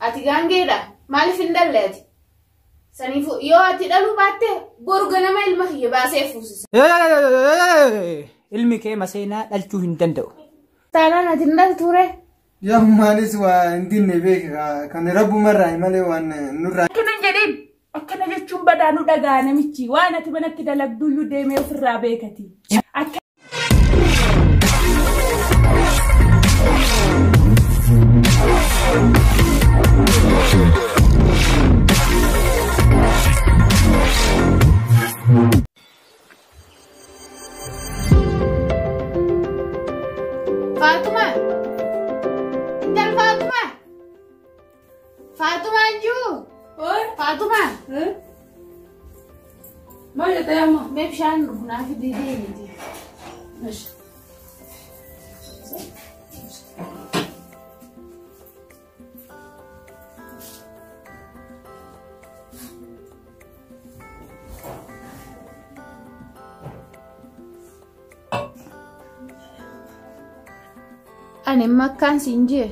ati gaangeedha maaliif hin dalleeti saniifu yoo ati dhaluu baatte boru ganama ilma kiyya baasee fuusisa ilmi kee maseenaa dhalchuu hin danda'u taanaan ati hin dhaltuure yaa maalis waa hintinne beeka kan rabbumarraa malee waan nurraa akkana jedhin akkana jechuun badaanu dhagaa namichi waan ati manatti dalagduuyyuu deemee ofirraa beekati Fatuma Fatuma Anju Fatuma ما جت يا ماما ما بشان هنا في ديديني دي ماشي أنا ما كان سنجي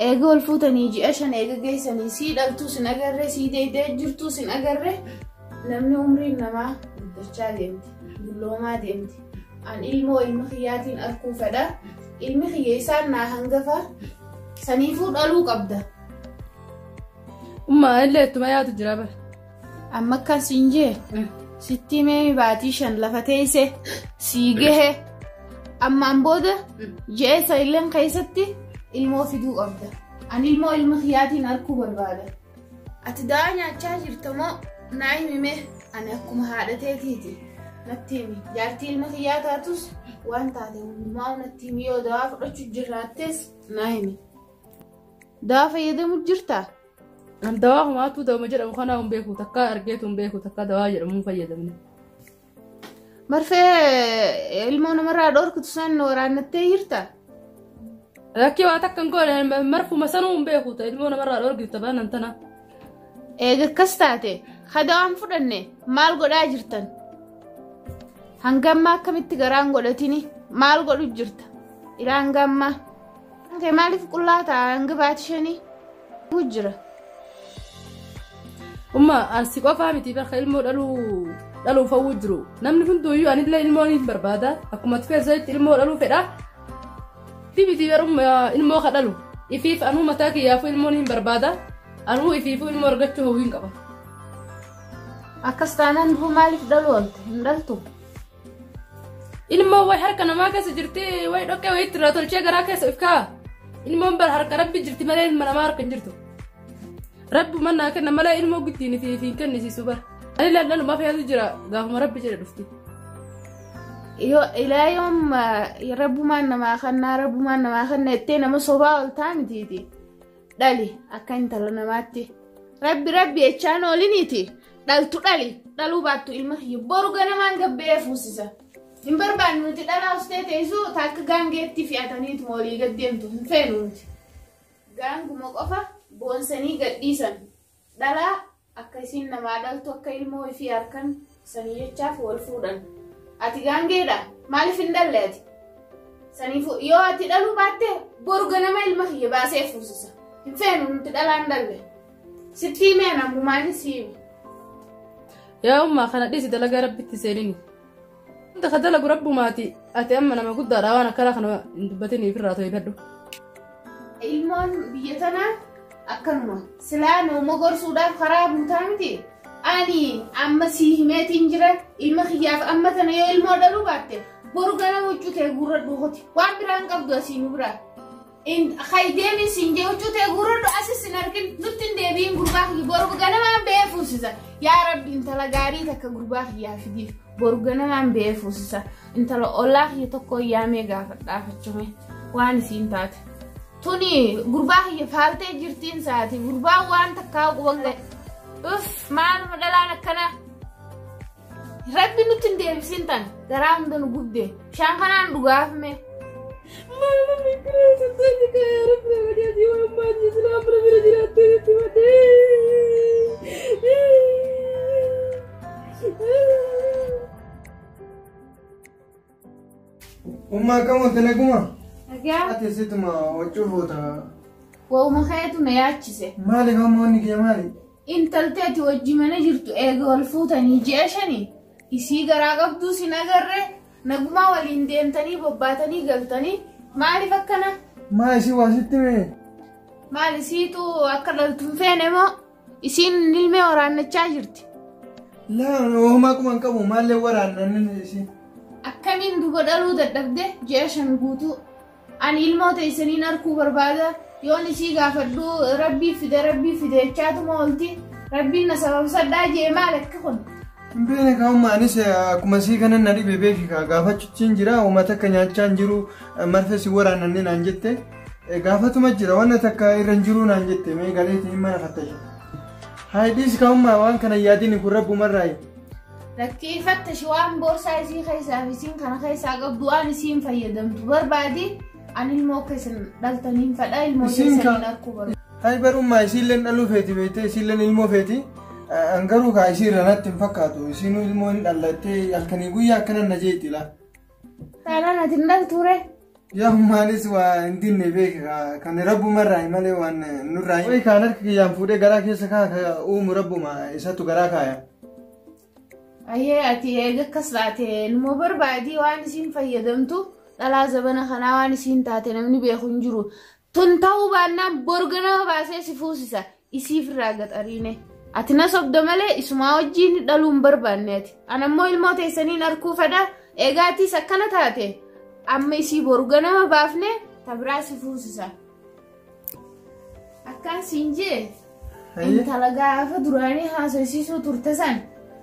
أقول فوتني جي عشان أجي سني سيد ألتوسن أجره سيد يدي جرتوسن أجره لمن عمري نما درجة ديمتي دبلومة ديمتي عن المخياتين أركو فدا المخيسان ناهنجفا سنيفود ألوك أبدا أما اللي تمايات الجرابة أما كان سنجي ستي مي باتيشن لفتيسه سيجه أما أمبوده جاء سايلن قيستي المو فيدو أبدا عن المخياتين أركو برباده أتداني أتشاجر تمو نايمي مه أنا أكون هذا تيتي نتيمي جارتي المخياتاتوس وانت هذا ما نتيمي وداف رجع جراتس نايمي داف يده مجرتا الدواء ما تو دواء مجرد مخنا بيكو تكا أرجيتهم بيكو تكا دواء جرمون فيدا منه مرفه المون مرة دورك تسان ورا نتيرتا لكن وقتك نقول مرفو مسنون بيكو المون مرة دورك تبان أنتنا إيه كستاتي خدام فرنة مال قد أجرتن هنگام ما كميت غران قدتيني مال قد أجرتا إلى هنگام ما هنگام مالي في كلها تا هنگ باتشاني وجرة أما أنسيقوا فهمتي برخي المو دلو فوجرو نمني كنتو يو أني دلا المو بربادا أكو متفير زيت المو دلو فدا تيبي برم المو خدلو إفيف أنو متاكي يافو المو بربادا أنو إفيفو المو رغتو هوين قبا أكستانا هو مالي في دلوالت هندلتو المو واي حركة نما كاس جرتي واي دوكي واي تراتول شي غرا كاس إفكا المو بر حركة ربي جرتي ملاي من أمارك جرتو رب منا كنا ملاي المو قديني في كنسي سوبر أنا لا ما في هذا الجرا قام ربي جرا دفتي إلى يوم رب ما خنا رب ما خنا تينا مصوبة التام تيتي دالي أكنت لنا ماتي ربي أشانو لينيتي دالتو دالو باتو المخي بورغانا مانغا بيفوسيسا إمبربان نوتي دالا أستيتيزو تاك غانغيتي في أتانيت مولي قديمتو فينو نوتي غانغو مقفا بونساني قديسان دالا أكاسين نما دالتو أكا الموي في أركان ساني يتشاف والفودان أتي غانغيدا مالي فندالاتي سانيفو يو أتي دالو باتي بورغانا ما المخي باسي فوسيسا فينو نوتي دالا ندالي ستي مينا مماني سيمي يا أمه خنا ديسي دلقا ربي تسيريني أنت خدلق ربو ماتي أتي أما أنا قد دارا كلا خنا دبتني في الراتو يبدو المون بيتنا أكنما سلانو مغور سوداف خراب متامتي أني أما سيهمات إنجرا المخياف أما تنيو المودلو باتي بورغانا وچو تيغورد بوخوتي وابران قبضو أسينو برا إن خايديني سنجي وچو تيغورد أسيس نركن نتن ديبين غرباخي بورغانا ما بيفوسيسا يا رب انت لغاري تك غرباخي يا فديف بورغانا ما بيفوسيسا انت لأولاخ يتوكو يامي غافتشومي واني سينتات توني غرباخي يفالتي جرتين ساتي غرباخ وان تكاو قوانغي أف مالو مدلانا كنا ربي نتن ديب سنتان غرام دنو قبدي شانخانان دغافمي ماما مكرا صدقني يا رب وديتي وما جيت لا امر من جراتي ودي أمّا كم تنكما أجا أتي ستما وجوهه Wauma kheetu na yaachise. Maali gamoonni kee maali? Intalti ati wajji mana jirtu eega wal fuutanii ji'a shanii isii garaa qabduu sin agarre nagumaa waliin deemtanii bobbaatanii galtanii maaliif akkana? Maa isii waasitti mee? Maali isiitu akka dhaltuun feene moo isiin ilmee waraannachaa jirti? Laa uumaa kuman qabu maallee waraannan isii? Akkamiin duba dhaluu dadhabde ji'a shan guutuu ani ilmoota isaniin arkuu barbaada yoon isii gaafadhu rabbii fide jechaatuma oolti rabbiin na sababsadhaa jee maal akka kun? Mbene kauma anis akkuma sii kanan na dhibe beeki gaafachuutiin jira uummata akka nyaachaan jiru marfa si waraananne naan jette gaafatuma jira wanna takka irra jiru naan jette mee galeetiin mana fattashe. Haidis kauma waan kana yaadini kun rabbumarraayi. Lakkii fattashi waan boorsaa isii keessaa fi isiin kana keessaa qabdu waan isiin fayyadamtu barbaadi ani ilmoo keessan dhaltaniin fadhaa ilmoo keessaniin arkuu barbaadu. Hai barummaa isiilleen dhaluu feeti beektee isiilleen ilmoo feeti angaruu kaa isii irranatti hin fakkaatu isiinuu ilmoo hin dhallattee halkanii guyyaa akkanan na jeetti laa. Taanaan ati hin dhaltuure? Yaa maalis waa hin dinne beeka kan rabbumarraayi malee waan nurraayi. Wayi kaan harka kiyyaan fuudhee garaa keessa kaa uumu rabbuma isatu garaa kaaya. Ayyee ati eega akkas taate ilmoo barbaadii waan isiin fayyadamtu dhalaa zabana kanaa waan isiin taate namni beeku hin jiru. Tun ta'uu baannaan borga nama baasee si fuusisa isiif irraa gaxariine. Ati na sobda malee isumaa wajjiin dhaluun barbaanneeti. Anammoo ilmoo teessaniin arkuu fedha eegaatiis akkana taate amma isii borga nama baafne tabiraa si fuusisa. Akkaan siin jee intala gaafa duraanii haasofsiisuu turte san.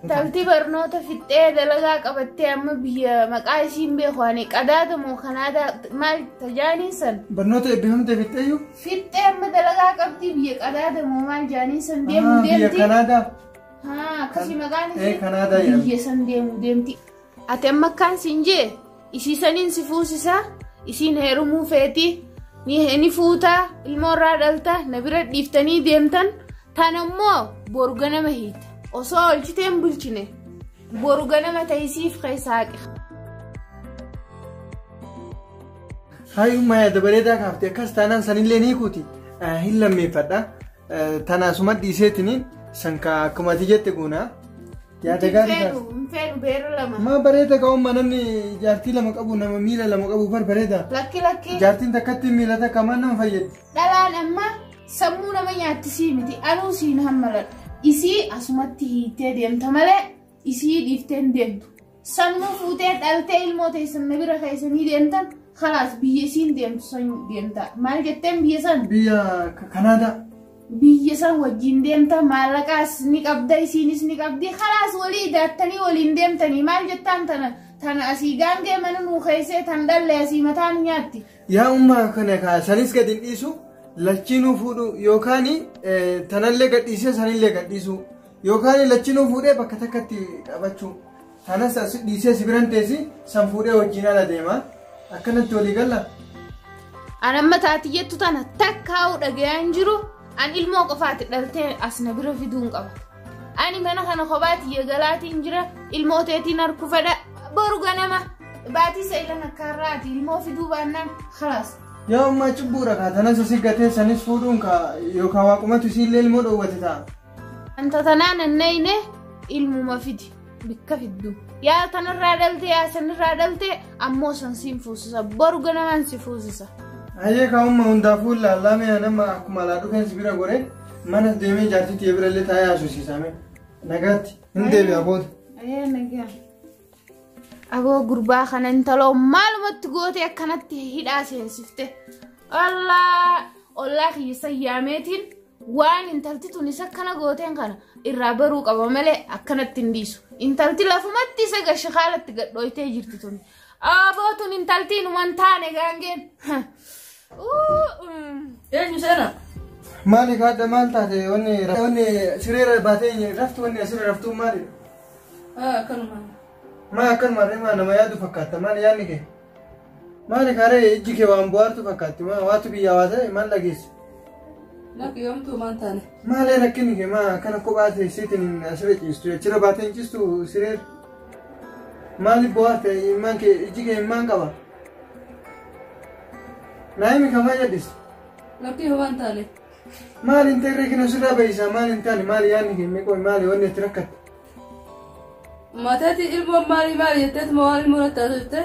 Talti barnoota fixee dalagaa qabattee amma biyya maqaa isiin beeku ani qadaada moo kanaada maal tajaaniin san? Barnoota eebbifamtee fixeeyyuu? Fixee amma dalagaa qabdi biyya qadaada moo maal jaaniin san deemu deemti? Biyya Kanaadaa? Haa akkasii maqaan isii Kanaadaa jedhama. biyya san deemu deemti. Ati amma akkaan siin jee isii saniin si fuusisaa isiin heerumuu feeti ni fuutaa ilmoorraa dhalta na bira dhiiftanii deemtan tanammoo borga nama hiita. Osoo olchiteen bulchine borga nama ta'isiif keessaaqa. Haayummaa yaada bareedaa kaaftee akkas taanaan sanillee ni kuuti hin lammeeffadha tanaasuma dhiiseetiniin sanka akkuma ati jette guunaa yaada gaarii taas. Hinfeenu beera lama. Maa bareeda ka'ummaa namni jaartii lama qabu nama miila lama qabu bareeda. Lakki. Jaartiin takkatti miila takka maan nama fayyadu. Dhalaan amma sammuu nama nyaattisii miti anuu siin hammaladha. Isii asumatti hiitee deemta malee isii dhiifteen deemtu. Sammuu fuutee dhaltee ilmoo teessan na bira keessanii deemtan khalaas biyya isiin deemtu san deemta. Maal jetteen biyya san? Biyya Kanaadaa. Biyya san wajjin deemta maallaqaas ni qabda isiinis ni qabdi khalaas walii daattanii waliin deemtanii maal jettaan tana asii gaangee mana nuu keessee tan dhalle asii mataan nyaatti. Yaa ummaa kana kaasanis gadi hin dhiisu. Lachinuu fuudhu yookaan tanallee gadhiisee sanillee gadhiisu yookaan lachinuu fuudhee bakka takkatti qabachuu tanas as dhiisee si biran teessi san fuudhee wajjin ala deema akkanatti walii galla. An amma taati jettu tana takkaa'uu dhagayaan jiru an ilmoo qofaatti dhaltee as na bira fiduun qaba. Ani mana kana kophaatti galaatiin jira ilmoo teetiin harku fedha borga nama baatii sa'ilan akkaarraati ilmoo fiduu baannaan khalaas. Yaa ummaa cubbuudha kaatanas asii gatee sanis fuudhuun yookaan waaqumatu isiillee ilmoo dhoowwate ta'a. Anta tanaan annayne ilmuma fidi bikka fiddu. Yaa tanarraa dhalte yaa sanirraa dhalte ammoo san siin fuusisa borga namaan si fuusisa. Ayyee kaa'ummaa hundaafuu laallamee nama akkuma alaa dhufeen si bira goree mana deemee jaartitti birallee taa'ee haasofsiisame nagaatti hin deebi'a booda. Ayyee nagaa. Aboo gurbaa kana intaloo maalumatti goote akkanatti hidhaa seensifte. Ollaa kiyya sayyaameetiin waan intalti tun isa akkana gooteen kana irraa baruu qaba malee akkanatti hin dhiisu. Intalti lafumatti isa gashakaalatti gadhooytee jirti tun. Aboo tun intaltiin uman taane gaangeen. Eenyu seena? Maali kaadda maal taate wanni sireera baatee raftu wanni asirra raftuu maalidha? Akkanumaan. Maa akkanuma rimaa nama yaadu fakkaata maali yaadni kee? Maali kaaree ijji kee waan bu'aartu fakkaatti waatu biyya hawaasa maal dhageesse? Lakki yoomtuu maan taane? Maalee rakkinni kee maa akkana kophaa teessiitiin asirra ciistu jechira baatee hin ciistu sireera? Maali bu'aarte immaan kee ijji kee immaan qaba? Naayimi kamaa jedhis? Lakki waan taale. Maal inte reekina sirraa beeysa maal intaani maal yaanni kenne qoy maal wanni itti rakkatte. Mataati ilmoo maali jetteet maal ilmoo natti taasifte.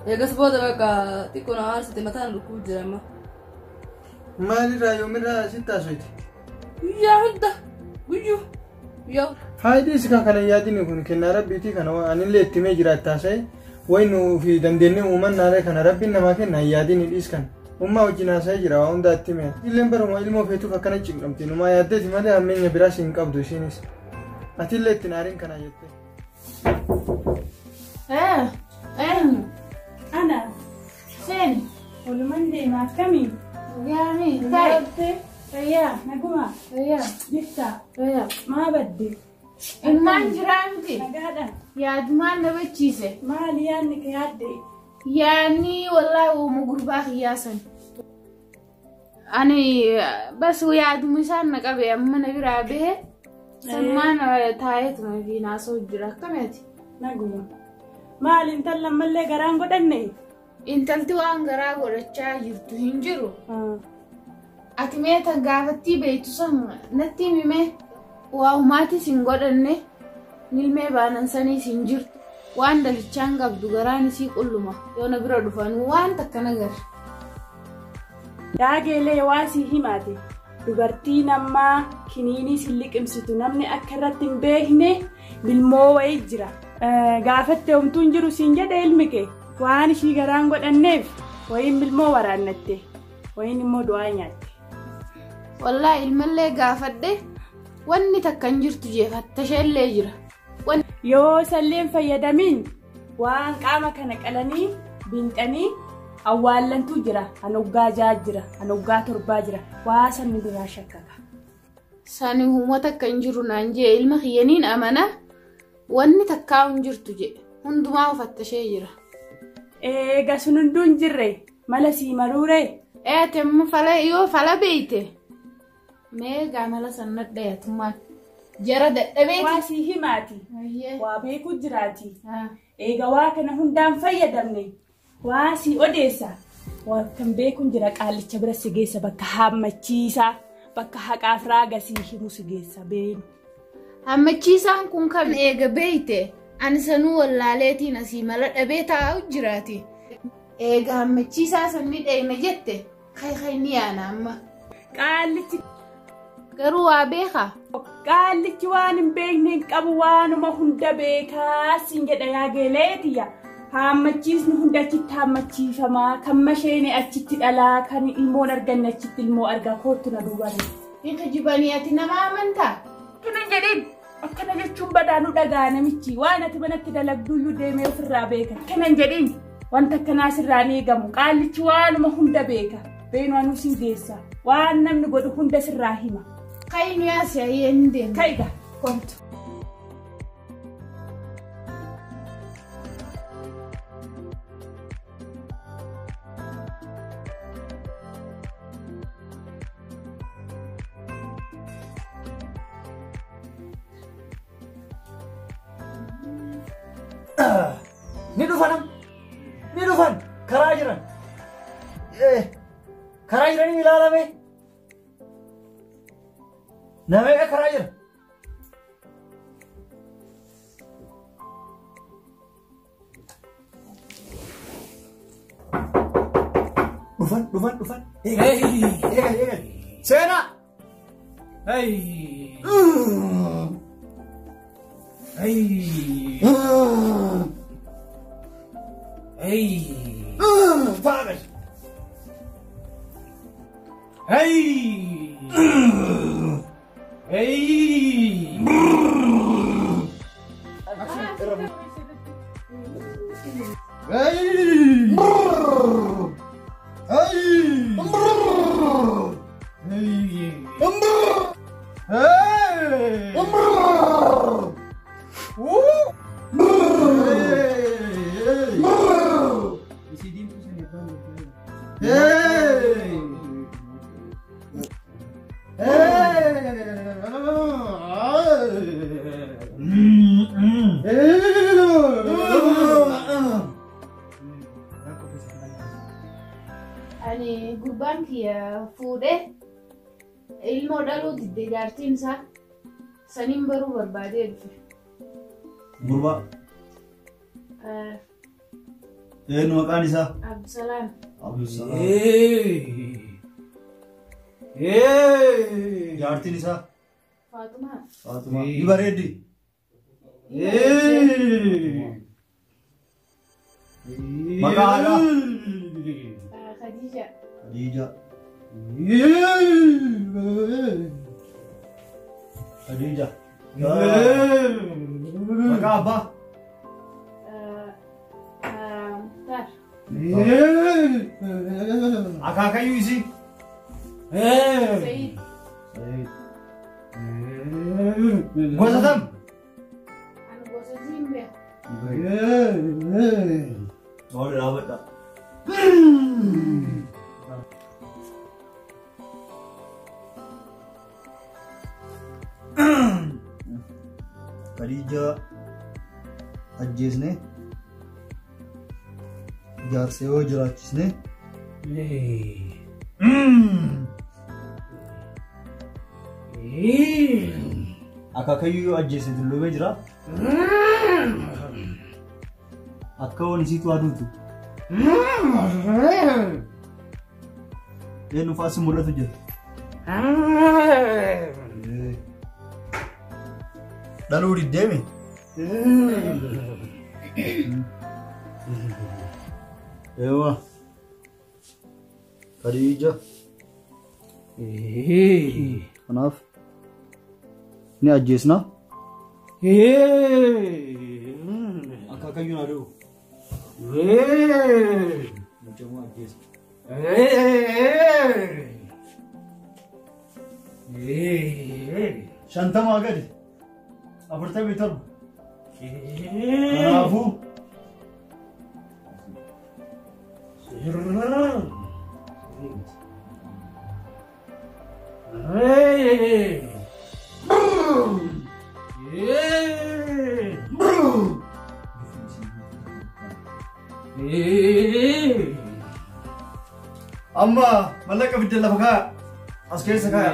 Eegas booda bakka xiqqoon aarsite mataan dhukkuu jira amma. Maalirraa yoomirraa sitti haasofte? Guyyaa hunda guyyuu guyyaa. Faayidis kana yaadini kun kennaa rabbiitii kana anillee itti mee jiraatti haasa'e wayinuu fi dandeenye uumannaalee kana rabbiin namaa kenna yaadini dhiis kana. Ummaa wajjin haasa'ee jira waa hundaatti mee. Illeen baruma ilmoo feetuuf akkana cinqamti numaa yaaddeeti malee hammeenya biraas hin qabdu isheenis. Atillee itti naariin kana jette. Ana. Sen. Walumaan deemaa akkamii? Yaani. Taa'e. Fayyaa. Naguma. Fayyaa. Jirta. Fayyaa. Maa badde? Ilmaan jiraa miti. Nagaadha. Yaadumaan na bachiise. Maali yaadni ka yaadde? Yaani wallahi uuma gurbaa kiyyaasan. Ani bas yaaduma isaan na qabe amma na biraa bahe. Sammaan taa'eetuma fi naasoo jira akkamiiti? Naguma. Maali intallan mallee garaan godhanne? Intalti waan garaa godhachaa jirtu hin jiru. Ati mee tan gaafattii beektu san natti himime waa humaatis hin godhanne nilmee baanan saniis hin jirtu. Waan dalichaan qabdu garaan isii qulluma yoo na bira dhufan waan takka nagar. Daageelee waa sii himaate dubartiin ammaa kiniinii si liqimsitu namni akka irratti hin beekne bilmoo wayii jira. Gaafatte homtuun jiru siin jedhe ilmi kee waan ishii garaan godhanneef wayiin bilmoo waraannatte wayiin immoo du'aa nyaatte. Wallahi ilmallee gaafadhe wanni takka hin jirtu jeefattasheellee jira. Yoo salleen fayyadamiin waan qaama kana qalanii binxanii awwaallantuu jira anoggaa 6 jira anoggaa 7 jira waa sanni biraa shakkaka. Sani humna takka hin jiru naan jee ilma kiyyaniin amana wanni takkaa hin jirtu jedhe hundumaa ufattashee jira. Eega sun hunduu hin jirre mala sii maruure. Temma yoo fala beeyte meegaa mala sannadha yaatumaan. Jara dadhabeeti. Waa sii himaati. Waa beekuu jiraati. Eega waa kana hundaan fayyadamne waa sii odeessa. Waa kan beekuun jira qaalicha bira si geessa bakka hammachiisaa bakka haqaaf raaga sii himu si geessa beenu. Hammachiisaan kun kam eega beeyte ani sanuu wallaaleetiin asii mala dhabee taa'u jiraati. Eega hammachiisaa sanni dheeyna jette kai ni yaana amma. Qaalichi. Garuu waa beekaa. Qaalichi waan hin beekne hin qabu waanuma hunda beekaa siin jedha yaageeleetiya. Hammachiisni hunda achitti hammachiifamaa kan masheene achitti dhalaa kan ilmoon arganne achitti ilmoo argaa kootu na duubani. Hinka jibanii ati nama amantaa? Tuna jedhin akkana jechuun badaanu dhagaa namichi waan ati manatti dalagduuyyuu deemee ofirraa beeka. Kanan jedhin wanta akkanaa sirraan eegamu qaalichi waanuma hunda beeka. Beenu anuu siin geessa waan namni godhu hunda sirraa hima. Kai ni asya yende. Kaiga. Kontu. Ni dhufan karaa jiran. Karaa jiranii ilaalame. Namanya karaa jira. Dufan. Egal. Sena. Panas. Ani gurbaan kiyya ilmoo dhaluu didde jaartiin isaa saniin baruu barbaadee dhufe. Gurba. Eenyu maqaan isaa? Abdusalaam. Abdusalaam. Jaartiin isaa? Faatumaa. Faatumaa. Ni bareeddi. Maqaa haadhaa? Khadija. Khadija. Khadija. Maqaa abbaa? Tar. Akaakayyuu isii? Sayyid. Gosa kam? Ani gosa Zimbe. Soal dhaabadha. Khadija ajjeesne jaarsee yoo jiraachisne akaakayyuu yoo ajjeese dulloomee jira akka waan isiitu aduutu eenyu faasi mul'atu jira dhaluu diddeemi eewa Khadija kanaaf ni ajjeesna akaakayyuun aduu mucamuu ajjeesna shantamaa gadi 47 kanaafuu amma mallaqa fidde lafa kaa as keessa kaa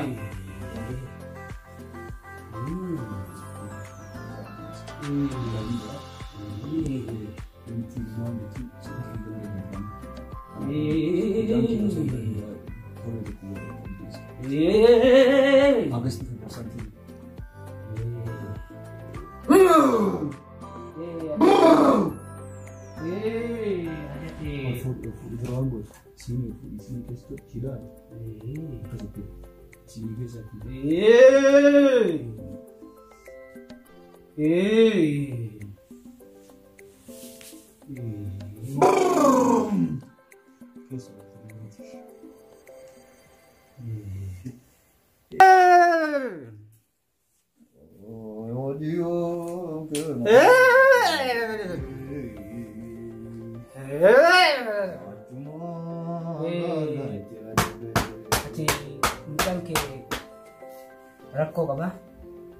Rakko qaba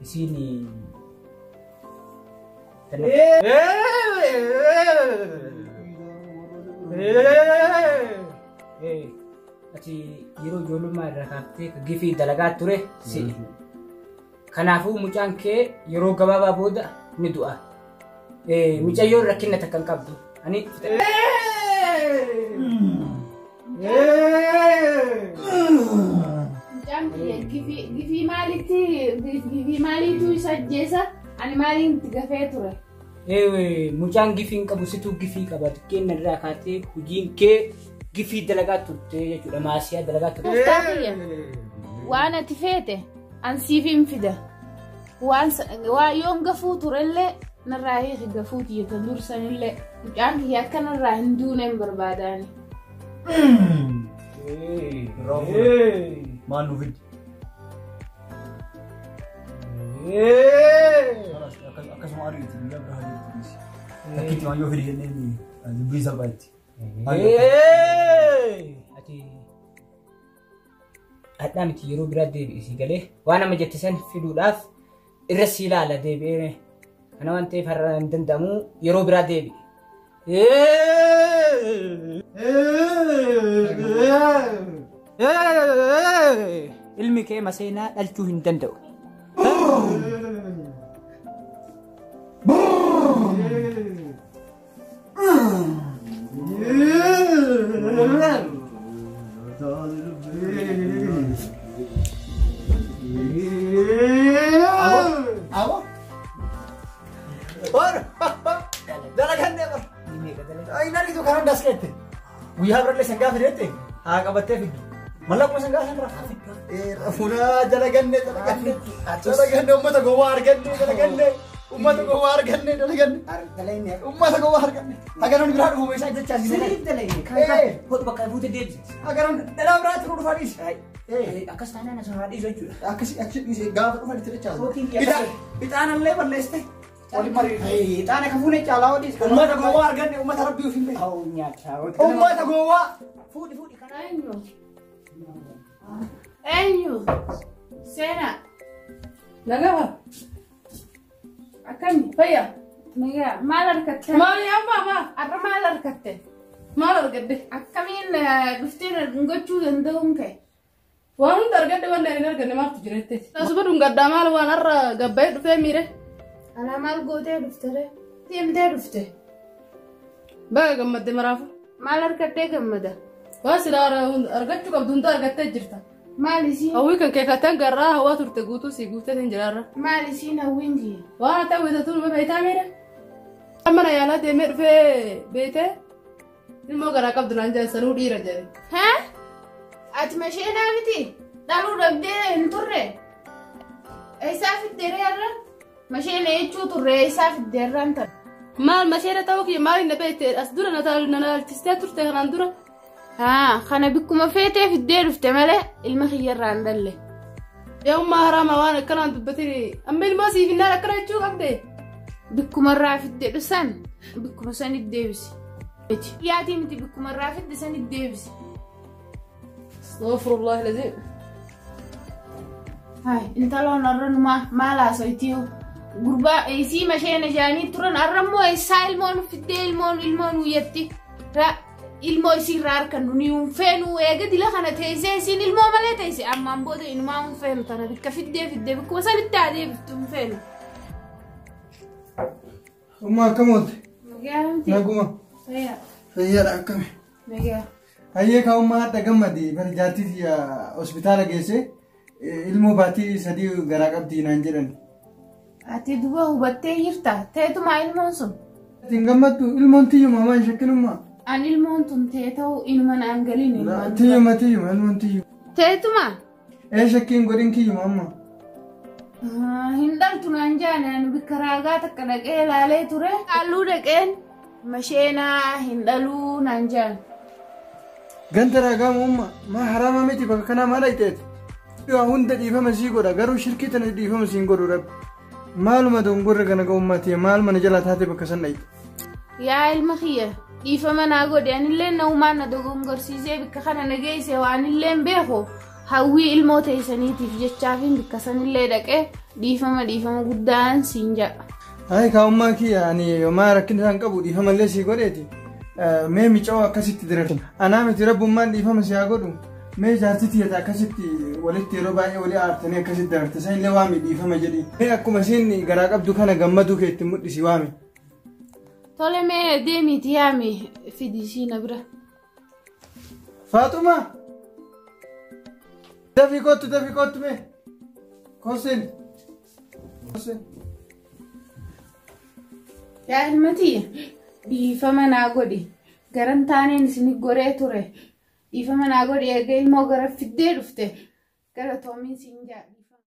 isini ati yeroo ijoollummaa irraa kaaftee gifii dalagaa ture si kanaafuu mucaan kee yeroo gabaabaa booda ni du'a mucayyoon rakkina takka hin qabdu ani gifii maaliitu isa ajjeesa ani maaliin itti gafee ture. Mucaan gifii hin qabu situu gifii qaba xiqqeen irraa kaatee hojiin kee gifii dalagaa turte jechuudha maasiyaa dalagaa turte. Muftaatiyya waan ati feete ansiif hin fida waan yoon gafuu turellee narraa hiiki gafuu tiyya kan dursanillee mucaan kiyya akka narraa hin duune hin barbaadaani. maal nu fiddi akkasuma ariitti biyya biraa jirtu takkitti waan yoo fidi jenneen dubbii salphaatti. Ati addaa miti yeroo biraa deebi'isi galee waan nama jette san fiduudhaaf irra si ilaala deebi'ee kana waan ta'eef har'a hin danda'amu yeroo biraa deebi'i. ilmi kee maseenaa dhalchuu hin danda'u. We have a lesson gaff it. I got a tape. Malak was a gas and Rafuna, Jalagan, Jalagan, Umata go again, Umata go again, Umata go again. I got on ground who is at the chance. Put back I would did. I got on the right through the Paris. Hey, a Castana is hard. Actually, government to the child. It's an level list. Hey, Tana Kafune allow this. Umata go again, Umata beautiful. Oh, yeah, Umata go. Food. Enyu. Sena. Nagawa. Akan Faya. Mega malar katte. Mali amma. Arra malar katte. Malar gadde. Akamin guftin ngochu ndonke. Waan dargadde wanda ina ganne martu jirette. Nasubadun gadda mal waan arra gabbay dufe mire. Ana mal gote duftere. Timde dufte. Baga gammadde marafu. Malar katte gammada. Waasilaara argachu qabdun dargatte jirta. Malisi. Awi kan ke katan garra hawa turte gutu si gute tin jirara. Malisi na winji. Waan ta wita tun be ta mire. Amana yala de me fe bete. Ilmo gara qabdun anja sanu dira jare. Ha? At mashena miti. Dalu dabde enturre. Aisa fit derera. Mashena echu turre aisa fit derranta. Mal mashena tawki mal ne bete asdura natal nanal tiste turte handura. ها خنا بكم فيته في الدير في تمله المخير عندله يوم ما هرم وانا كان دبتي اما الماسي في النار كره تشوف ابدي بكم مرة في الدير سن بكم سن الديفس يا تيمتي بكم مرة في الدير سن الديفس استغفر الله العظيم هاي انت لو نرن ما لا سويتيو غربا ايسي مشينا جاني ترن ارمو ايسايل مون في الدير المون ويتي ilmo isirar kan unium fenu ega dila kana teyse sin ilmo male teyse amma mbode inma un fenu tana bikka fidde bikko sani tade bitum fenu Umma kamot. Magaamti. Naguma. Saya. Fayyada akkami. Nagaa. Hayyee ka umma hadda gammadi barjaatiif ya hospitaala geesse ilmoo baatii sadii garaa qabdii naan jedhan. Ati duba hubattee jirta teetuma ilmoon sun. Atiin gammaddu ilmoon tiyyuma maan shakkinummaa. An ilmoon tun teeta'u ilma naan galin ilmaan. Tiyyuma ilmoon tiyyuma. Teetuma. Shakkiin godhin kiyyuma amma. Hin dhaltu naan jaanaan bikka raagaa takka dhaqee ilaalee ture. Halluu dhaqeen masheenaa hin dhaluu naan jaan. Ganta raagaa umma maa haraama miti bakka kanaa maal ayiteeti. Hunda dhiifama sii godha garuu shirkii tana dhiifama siin godhu rabbi. Maaluma dongorra kana ga'ummaati maal mana jala taate bakka san dhayite. Yaa ilma kiyya dhiifama naa godhe anillee naumaan na dogongorsiisee bikka kana nageesse waanillee beeku hawwii ilmoo teessaniitiif jechaafin bikka sanillee dhaqee dhiifama guddaan siin jedha. Hayi kaa'ummaa kiyya ani yomaa rakkina isaan qabu dhiifamallee sii godheeti. Mee miicawoo akkasitti diratu. Anaa miti rabbummaan dhiifama si haa godhu. Mee jaartiti yata akkasitti walitti yeroo baay'ee walii aartanii akkasitti dararte sanillee waami dhiifama jedhi. Mee akkuma isiin garaa qabdu kana gammaduu kee itti mul'isi waami. Tole mee deemiiti yaami fidisii na bira. Faatuma! Dafii kottu mee. Kosin. Yaa ilmatii dhiifama naa godhi garan taaneen isin goree ture dhiifama naa godhi eega ilmoo gara fiddee dhufte gara toomiin siin jedha.